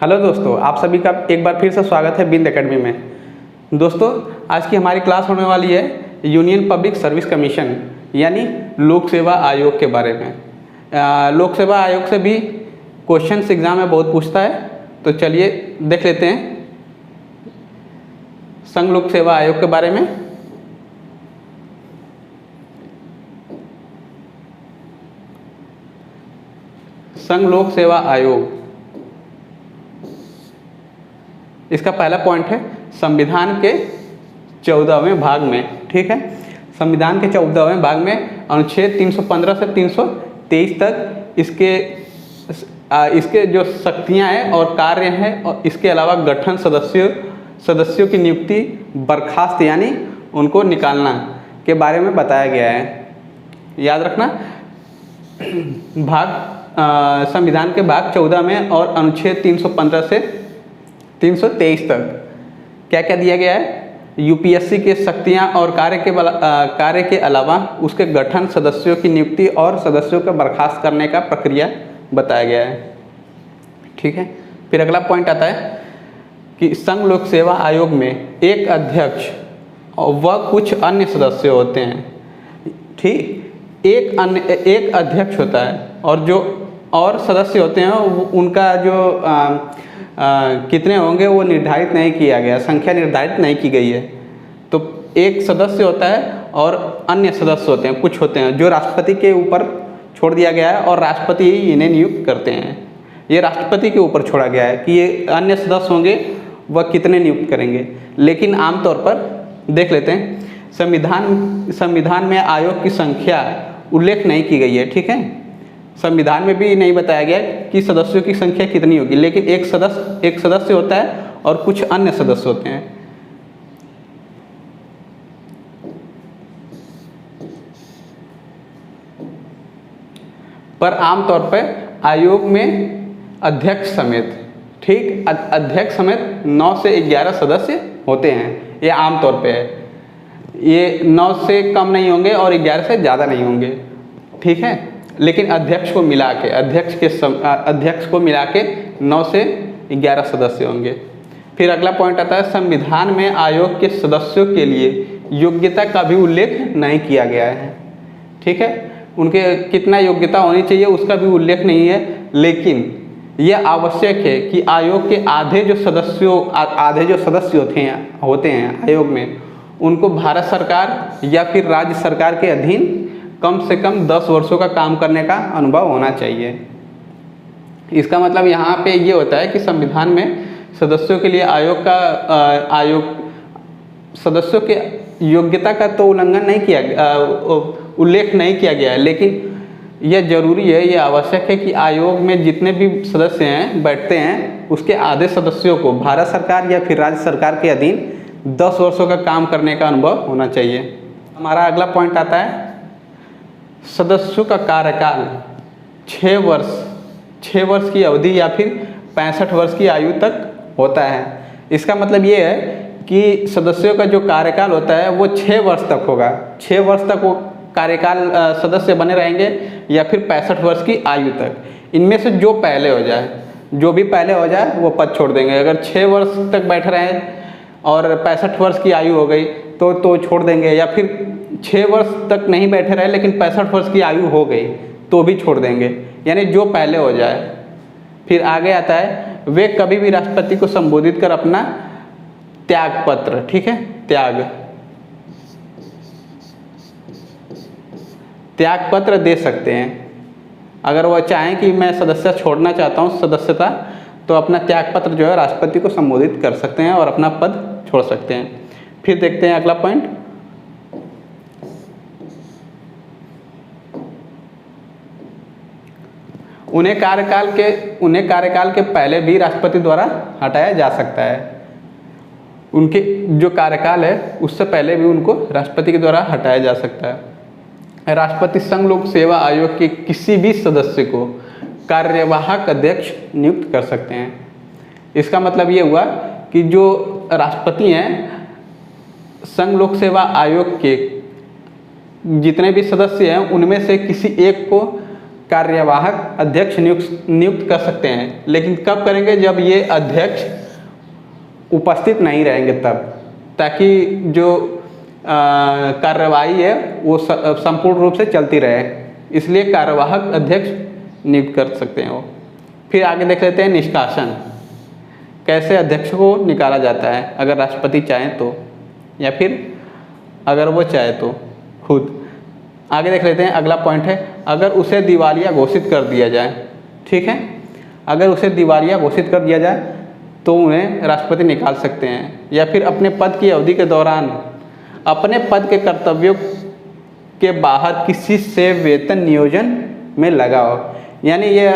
Hello दोस्तों, आप सभी का एक बार फिर से स्वागत है बिंद एकेडमी में। दोस्तों, आज की हमारी क्लास होने वाली है यूनियन पब्लिक सर्विस कमीशन यानी लोक सेवा आयोग के बारे में। लोक सेवा आयोग से भी क्वेश्चंस एग्जाम में बहुत पूछता है, तो चलिए देख लेते हैं संघ लोक सेवा आयोग के बारे में। संघ लोक सेवा आयोग, इसका पहला पॉइंट है संविधान के 14वें भाग में। ठीक है, संविधान के 14वें भाग में अनुच्छेद 315 से 323 तक इसके जो शक्तियां हैं और कार्य हैं, और इसके अलावा गठन, सदस्यों की नियुक्ति, बर्खास्त यानी उनको निकालना के बारे में बताया गया है। याद रखना, संविधान के भाग 14 में और अनुच्छेद 315 से 323 तक क्या क्या दिया गया है। यूपीएससी के शक्तियां और कार्य के अलावा उसके गठन, सदस्यों की नियुक्ति और सदस्यों को बर्खास्त करने का प्रक्रिया बताया गया है। ठीक है, फिर अगला पॉइंट आता है कि संघ लोक सेवा आयोग में एक अध्यक्ष व कुछ अन्य सदस्य होते हैं। ठीक, एक अध्यक्ष होता है और जो और सदस्य होते हैं उनका जो कितने होंगे वो निर्धारित नहीं किया गया, संख्या निर्धारित नहीं की गई है। तो एक सदस्य होता है और अन्य सदस्य होते हैं, कुछ होते हैं जो राष्ट्रपति के ऊपर छोड़ दिया गया है और राष्ट्रपति ही इन्हें नियुक्त करते हैं। ये राष्ट्रपति के ऊपर छोड़ा गया है कि ये अन्य सदस्य होंगे वह कितने नियुक्त करेंगे। लेकिन आमतौर पर देख लेते हैं, संविधान में आयोग की संख्या उल्लेख नहीं की गई है। ठीक है, संविधान में भी नहीं बताया गया कि सदस्यों की संख्या कितनी होगी, लेकिन एक सदस्य होता है और कुछ अन्य सदस्य होते हैं। पर आमतौर पर आयोग में अध्यक्ष समेत, ठीक, अध्यक्ष समेत 9 से 11 सदस्य होते हैं। ये आमतौर पे है, ये 9 से कम नहीं होंगे और 11 से ज़्यादा नहीं होंगे। ठीक है, लेकिन अध्यक्ष को मिला के 9 से 11 सदस्य होंगे। फिर अगला पॉइंट आता है संविधान में आयोग के सदस्यों के लिए योग्यता का भी उल्लेख नहीं किया गया है। ठीक है, उनके कितना योग्यता होनी चाहिए उसका भी उल्लेख नहीं है, लेकिन यह आवश्यक है कि आयोग के आधे जो सदस्य होते हैं आयोग में, उनको भारत सरकार या फिर राज्य सरकार के अधीन कम से कम 10 वर्षों का काम करने का अनुभव होना चाहिए। इसका मतलब यहाँ पे ये होता है कि संविधान में सदस्यों के लिए सदस्यों के योग्यता का तो उल्लेख नहीं किया गया है, लेकिन यह जरूरी है, यह आवश्यक है कि आयोग में जितने भी सदस्य हैं बैठते हैं उसके आधे सदस्यों को भारत सरकार या फिर राज्य सरकार के अधीन 10 वर्षों का काम करने का अनुभव होना चाहिए। हमारा अगला पॉइंट आता है सदस्यों का कार्यकाल 6 वर्ष की अवधि या फिर 65 वर्ष की आयु तक होता है। इसका मतलब ये है कि सदस्यों का जो कार्यकाल होता है वो 6 वर्ष तक होगा। 6 वर्ष तक वो कार्यकाल सदस्य बने रहेंगे या फिर 65 वर्ष की आयु तक। इनमें से जो भी पहले हो जाए वो पद छोड़ देंगे। अगर 6 वर्ष तक बैठ रहे हैं और 65 वर्ष की आयु हो गई तो छोड़ देंगे, या फिर 6 वर्ष तक नहीं बैठे रहे लेकिन 65 वर्ष की आयु हो गई तो भी छोड़ देंगे, यानी जो पहले हो जाए। फिर आगे आता है वे कभी भी राष्ट्रपति को संबोधित कर अपना त्याग पत्र, ठीक है, त्याग पत्र दे सकते हैं। अगर वह चाहें कि मैं सदस्यता छोड़ना चाहता हूँ सदस्यता, तो अपना त्याग पत्र जो है राष्ट्रपति को संबोधित कर सकते हैं और अपना पद छोड़ सकते हैं। फिर देखते हैं अगला पॉइंट, उन्हें कार्यकाल के पहले भी राष्ट्रपति द्वारा हटाया जा सकता है। उनके जो कार्यकाल है उससे पहले भी उनको राष्ट्रपति के द्वारा हटाया जा सकता है। राष्ट्रपति संघ लोक सेवा आयोग के किसी भी सदस्य को कार्यवाहक अध्यक्ष नियुक्त कर सकते हैं। इसका मतलब ये हुआ कि जो राष्ट्रपति हैं, संघ लोक सेवा आयोग के जितने भी सदस्य हैं उनमें से किसी एक को कार्यवाहक अध्यक्ष नियुक्त कर सकते हैं, लेकिन कब करेंगे? जब ये अध्यक्ष उपस्थित नहीं रहेंगे तब, ताकि जो कार्यवाही है वो संपूर्ण रूप से चलती रहे, इसलिए कार्यवाहक अध्यक्ष नियुक्त कर सकते हैं वो। फिर आगे देख लेते हैं निष्कासन, कैसे अध्यक्ष को निकाला जाता है, अगर राष्ट्रपति चाहें तो, या फिर अगर वो चाहे तो खुद। आगे देख लेते हैं, अगला पॉइंट है, अगर उसे दिवालिया घोषित कर दिया जाए। ठीक है, अगर उसे दिवालिया घोषित कर दिया जाए तो उन्हें राष्ट्रपति निकाल सकते हैं, या फिर अपने पद की अवधि के दौरान अपने पद के कर्तव्यों के बाहर किसी से वेतन नियोजन में लगा हो। यानी ये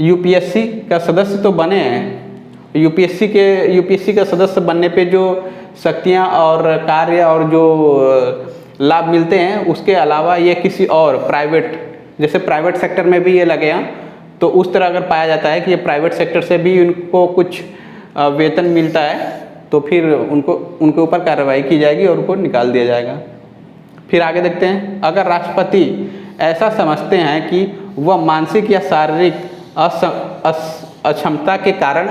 यूपीएससी का सदस्य तो बने हैं, यूपीएससी का सदस्य बनने पे जो शक्तियां और कार्य और जो लाभ मिलते हैं, उसके अलावा ये किसी और प्राइवेट, जैसे प्राइवेट सेक्टर में भी ये लगे हैं, तो उस तरह अगर पाया जाता है कि ये प्राइवेट सेक्टर से भी उनको कुछ वेतन मिलता है, तो फिर उनके ऊपर कार्रवाई की जाएगी और उनको निकाल दिया जाएगा। फिर आगे देखते हैं, अगर राष्ट्रपति ऐसा समझते हैं कि वह मानसिक या शारीरिक अक्षमता के कारण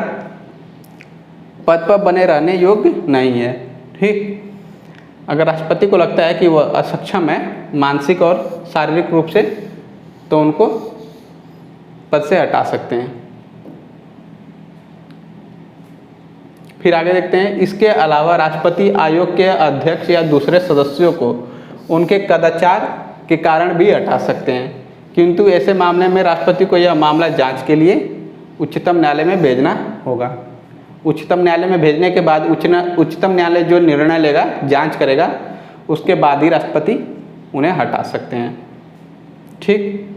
पद पर बने रहने योग्य नहीं है। ठीक, अगर राष्ट्रपति को लगता है कि वह असक्षम है मानसिक और शारीरिक रूप से, तो उनको पद से हटा सकते हैं। फिर आगे देखते हैं, इसके अलावा राष्ट्रपति आयोग के अध्यक्ष या दूसरे सदस्यों को उनके कदाचार के कारण भी हटा सकते हैं, किंतु ऐसे मामले में राष्ट्रपति को यह मामला जांच के लिए उच्चतम न्यायालय में भेजना होगा। उच्चतम न्यायालय में भेजने के बाद उच्चतम न्यायालय जो निर्णय लेगा, जांच करेगा, उसके बाद ही राष्ट्रपति उन्हें हटा सकते हैं। ठीक,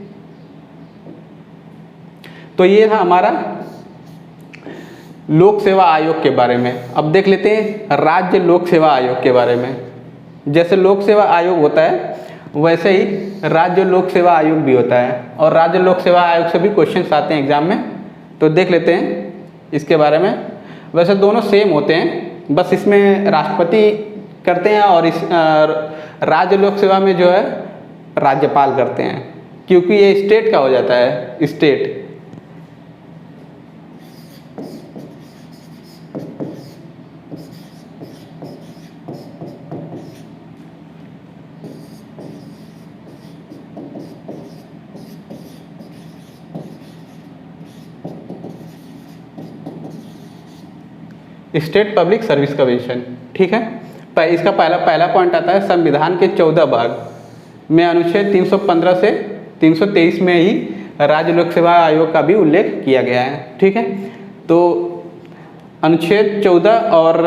तो ये था हमारा लोक सेवा आयोग के बारे में। अब देख लेते हैं राज्य लोक सेवा आयोग के बारे में। जैसे लोक सेवा आयोग होता है, वैसे ही राज्य लोक सेवा आयोग भी होता है, और राज्य लोक सेवा आयोग से भी क्वेश्चंस आते हैं एग्जाम में, तो देख लेते हैं इसके बारे में। वैसे दोनों सेम होते हैं, बस इसमें राष्ट्रपति करते हैं और इस राज्य लोक सेवा में जो है राज्यपाल करते हैं, क्योंकि ये स्टेट का हो जाता है, state. State public service commission. ठीक है, इसका पहला पॉइंट आता है, संविधान के 14 भाग में अनुच्छेद 315 से 323 में ही राज्य लोक सेवा आयोग का भी उल्लेख किया गया है। ठीक है, तो अनुच्छेद 14 और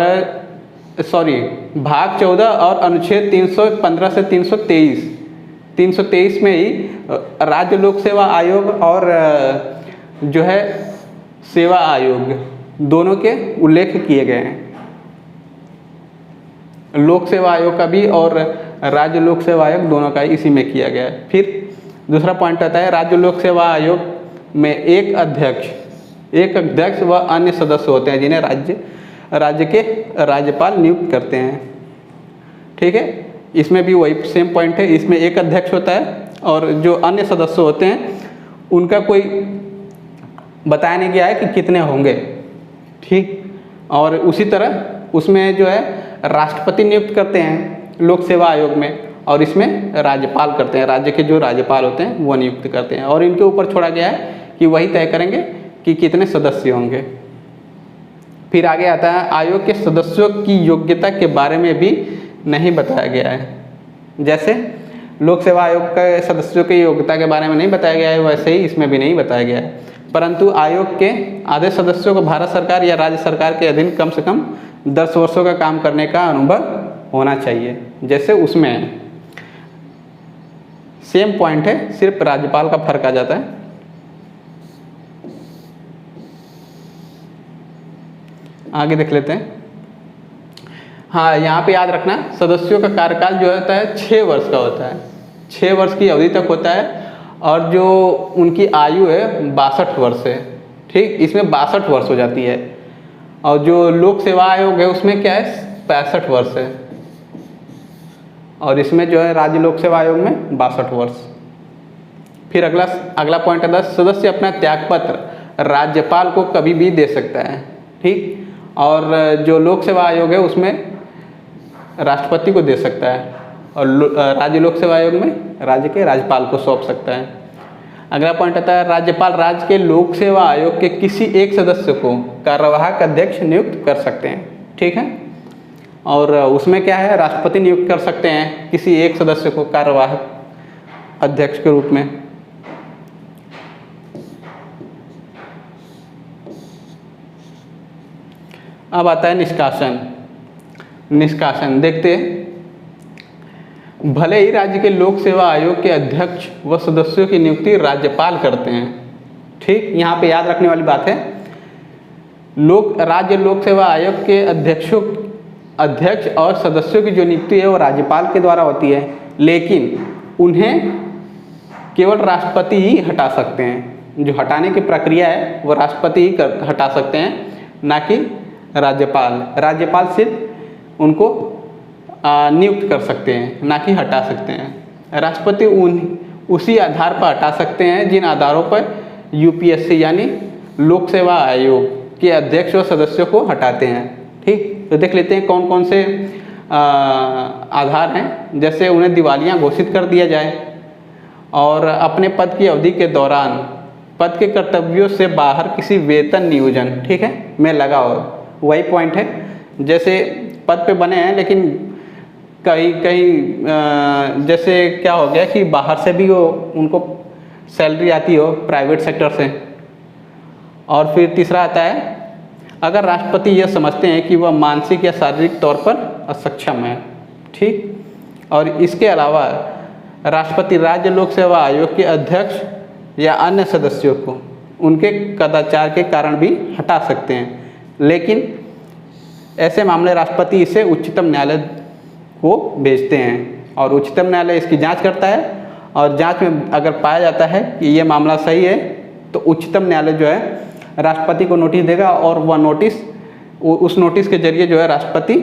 भाग 14 और अनुच्छेद 315 से 323 में ही राज्य लोक सेवा आयोग और जो है सेवा आयोग दोनों के उल्लेख किए गए हैं। लोक सेवा आयोग का भी और राज्य लोक सेवा आयोग दोनों का इसी में किया गया है। फिर दूसरा पॉइंट आता है, राज्य लोक सेवा आयोग में एक अध्यक्ष व अन्य सदस्य होते हैं, जिन्हें राज्य के राज्यपाल नियुक्त करते हैं। ठीक है, इसमें भी वही सेम पॉइंट है, इसमें एक अध्यक्ष होता है और जो अन्य सदस्य होते हैं उनका कोई बताया नहीं गया है कि कितने होंगे। ठीक, और उसी तरह उसमें जो है राष्ट्रपति नियुक्त करते हैं लोक सेवा आयोग में, और इसमें राज्यपाल करते हैं, राज्य के जो राज्यपाल होते हैं वो नियुक्त करते हैं, और इनके ऊपर छोड़ा गया है कि वही तय करेंगे कि कितने सदस्य होंगे। फिर आगे आता है, आयोग के सदस्यों की योग्यता के बारे में भी नहीं बताया गया है। जैसे लोक सेवा आयोग के सदस्यों की योग्यता के बारे में नहीं बताया गया है, वैसे ही इसमें भी नहीं बताया गया है, परंतु आयोग के आधे सदस्यों को भारत सरकार या राज्य सरकार के अधीन कम से कम 10 वर्षों का काम करने का अनुभव होना चाहिए। जैसे उसमें सेम पॉइंट है, सिर्फ राज्यपाल का फर्क आ जाता है। आगे देख लेते हैं। हाँ, यहाँ पे याद रखना, सदस्यों का कार्यकाल जो होता है 6 वर्ष का होता है, 6 वर्ष की अवधि तक होता है, और जो उनकी आयु है 62 वर्ष है। ठीक, इसमें 62 वर्ष हो जाती है, और जो लोक सेवा आयोग है उसमें क्या है 65 वर्ष है, और इसमें जो है राज्य लोक सेवा आयोग में 62 वर्ष। फिर अगला पॉइंट आता है, सदस्य अपना त्यागपत्र राज्यपाल को कभी भी दे सकता है। ठीक, और जो लोक सेवा आयोग है उसमें राष्ट्रपति को दे सकता है, और राज्य लोक सेवा आयोग में राज्य के राज्यपाल को सौंप सकता है। अगला पॉइंट आता है, राज्यपाल राज्य के लोक सेवा आयोग के किसी एक सदस्य को कार्यवाहक अध्यक्ष नियुक्त कर सकते हैं। ठीक है, और उसमें क्या है, राष्ट्रपति नियुक्त कर सकते हैं किसी एक सदस्य को कार्यवाहक अध्यक्ष के रूप में। अब आता है निष्कासन। निष्कासन देखते हैं, भले ही राज्य के लोक सेवा आयोग के अध्यक्ष व सदस्यों की नियुक्ति राज्यपाल करते हैं। ठीक, यहाँ पे याद रखने वाली बात है, राज्य लोक सेवा आयोग के अध्यक्ष और सदस्यों की जो नियुक्ति है वो राज्यपाल के द्वारा होती है, लेकिन उन्हें केवल राष्ट्रपति ही हटा सकते हैं। जो हटाने की प्रक्रिया है वो राष्ट्रपति ही हटा सकते हैं, ना कि राज्यपाल। राज्यपाल सिर्फ उनको नियुक्त कर सकते हैं, ना कि हटा सकते हैं। राष्ट्रपति उसी आधार पर हटा सकते हैं जिन आधारों पर यूपीएससी यानी लोक सेवा आयोग के अध्यक्ष व सदस्यों को हटाते हैं। ठीक, तो देख लेते हैं कौन कौन से आधार हैं। जैसे उन्हें दिवालिया घोषित कर दिया जाए, और अपने पद की अवधि के दौरान पद के कर्तव्यों से बाहर किसी वेतन नियोजन, ठीक है, में लगा हो। वही पॉइंट है, जैसे पद पे बने हैं लेकिन कहीं जैसे क्या हो गया कि बाहर से भी उनको सैलरी आती हो प्राइवेट सेक्टर से। और फिर तीसरा आता है, अगर राष्ट्रपति यह समझते हैं कि वह मानसिक या शारीरिक तौर पर असक्षम है। ठीक, और इसके अलावा राष्ट्रपति राज्य लोक सेवा आयोग के अध्यक्ष या अन्य सदस्यों को उनके कदाचार के कारण भी हटा सकते हैं, लेकिन ऐसे मामले राष्ट्रपति इसे उच्चतम न्यायालय को भेजते हैं, और उच्चतम न्यायालय इसकी जांच करता है, और जांच में अगर पाया जाता है कि ये मामला सही है तो उच्चतम न्यायालय जो है राष्ट्रपति को नोटिस देगा, और वह नोटिस उस नोटिस के जरिए जो है राष्ट्रपति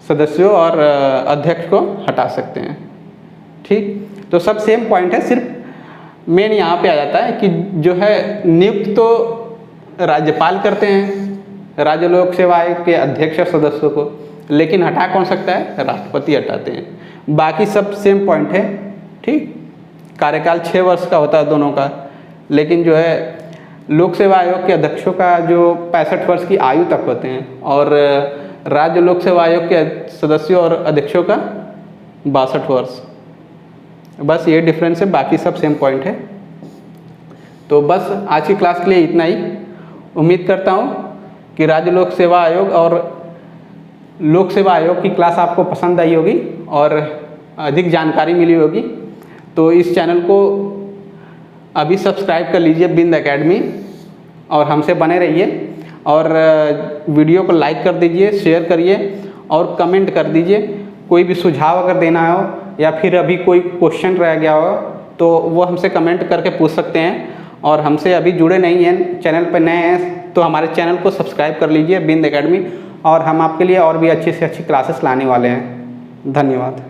सदस्यों और अध्यक्ष को हटा सकते हैं। ठीक, तो सब सेम पॉइंट है, सिर्फ मेन यहाँ पे आ जाता है कि जो है नियुक्त तो राज्यपाल करते हैं राज्य लोक सेवा आयोग के अध्यक्ष और सदस्यों को, लेकिन हटा कौन सकता है, राष्ट्रपति हटाते हैं। बाकी सब सेम पॉइंट है। ठीक, कार्यकाल 6 वर्ष का होता है दोनों का, लेकिन जो है लोक सेवा आयोग के अध्यक्षों का जो 65 वर्ष की आयु तक होते हैं, और राज्य लोक सेवा आयोग के सदस्यों और अध्यक्षों का 62 वर्ष। बस ये डिफरेंस है, बाकी सब सेम पॉइंट है। तो बस आज की क्लास के लिए इतना ही। उम्मीद करता हूँ कि राज्य लोक सेवा आयोग और लोक सेवा आयोग की क्लास आपको पसंद आई होगी और अधिक जानकारी मिली होगी। तो इस चैनल को अभी सब्सक्राइब कर लीजिए, बिंद एकेडमी, और हमसे बने रहिए। और वीडियो को लाइक कर दीजिए, शेयर करिए और कमेंट कर दीजिए। कोई भी सुझाव अगर देना हो या फिर अभी कोई क्वेश्चन रह गया हो तो वो हमसे कमेंट करके पूछ सकते हैं। और हमसे अभी जुड़े नहीं हैं, चैनल पर नए हैं, तो हमारे चैनल को सब्सक्राइब कर लीजिए, बिंद एकेडमी, और हम आपके लिए और भी अच्छी से अच्छी क्लासेस लाने वाले हैं। धन्यवाद।